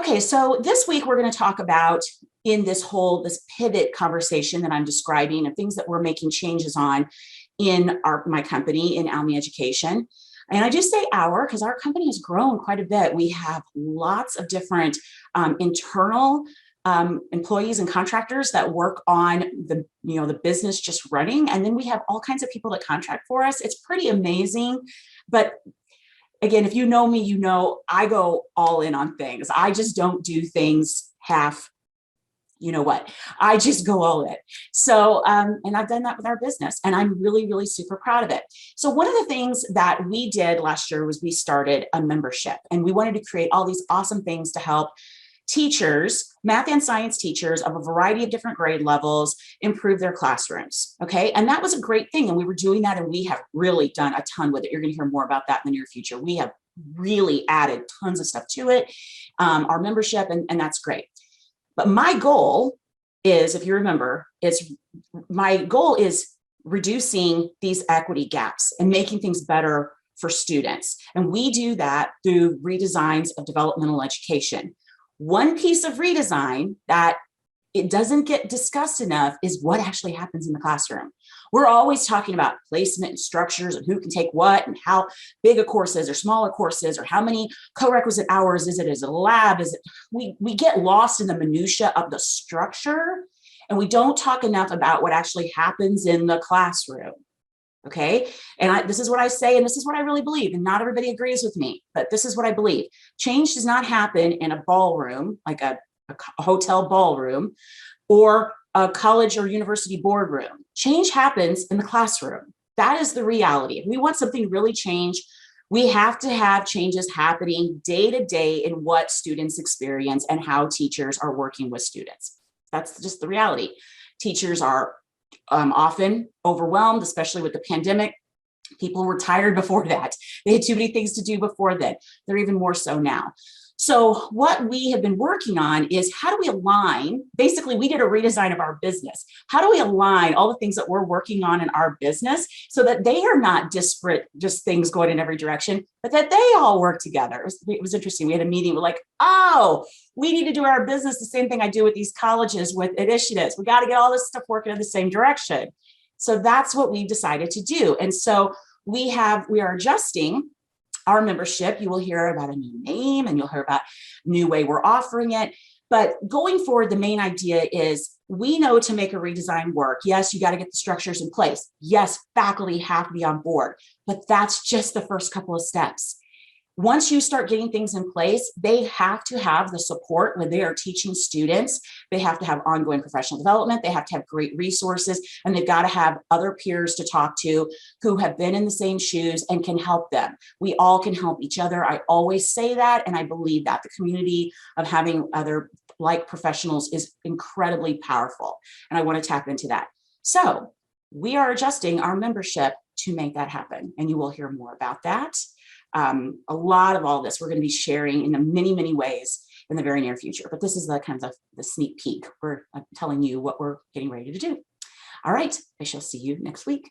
Okay, so this week we're going to talk about in this pivot conversation that I'm describing of things that we're making changes on in my company in Almy Education. And I just say our because our company has grown quite a bit. We have lots of different internal employees and contractors that work on the business just running, and then we have all kinds of people that contract for us. It's pretty amazing, but again, if you know me, you know I go all in on things. I just don't do things half. You know what? I just go all in. So, and I've done that with our business, and I'm really, really super proud of it. So, one of the things that we did last year was we started a membership, and we wanted to create all these awesome things to help teachers, math and science teachers of a variety of different grade levels, improve their classrooms. Okay. And that was a great thing. And we were doing that, and we have really done a ton with it. You're going to hear more about that in the near future. We have really added tons of stuff to it, our membership, and that's great. But my goal is, if you remember, my goal is reducing these equity gaps and making things better for students. And we do that through redesigns of developmental education. One piece of redesign that it doesn't get discussed enough is what actually happens in the classroom. We're always talking about placement and structures and who can take what and how big a course is or smaller courses or how many co-requisite hours is it as a lab. We get lost in the minutia of the structure, and we don't talk enough about what actually happens in the classroom. Okay. And this is what I say, and this is what I really believe. And not everybody agrees with me, but this is what I believe. Change does not happen in a ballroom, like a hotel ballroom, or a college or university boardroom. Change happens in the classroom. That is the reality. If we want something to really change, we have to have changes happening day to day in what students experience and how teachers are working with students. That's just the reality. Teachers are often overwhelmed, especially with the pandemic. People were tired before that. They had too many things to do before then. They're even more so now. So what we have been working on is how do we align, basically we did a redesign of our business. How do we align all the things that we're working on in our business so that they are not disparate, just things going in every direction, but that they all work together. It was interesting. We had a meeting. We're like, oh, we need to do our business the same thing I do with these colleges with initiatives. We got to get all this stuff working in the same direction. So that's what we decided to do. And so we are adjusting our membership. You will hear about a new name, and you'll hear about a new way we're offering it. But going forward, the main idea is we know to make a redesign work, yes, you got to get the structures in place. Yes, faculty have to be on board, but that's just the first couple of steps. Once you start getting things in place, they have to have the support when they are teaching students. They have to have ongoing professional development. They have to have great resources, and they've got to have other peers to talk to who have been in the same shoes and can help them. We all can help each other. I always say that, and I believe that the community of having other like professionals is incredibly powerful, and I want to tap into that. So we are adjusting our membership to make that happen, and you will hear more about that. A lot of all this we're going to be sharing in the many, many ways in the very near future. But this is the kind of the sneak peek. I'm telling you what we're getting ready to do. All right. I shall see you next week.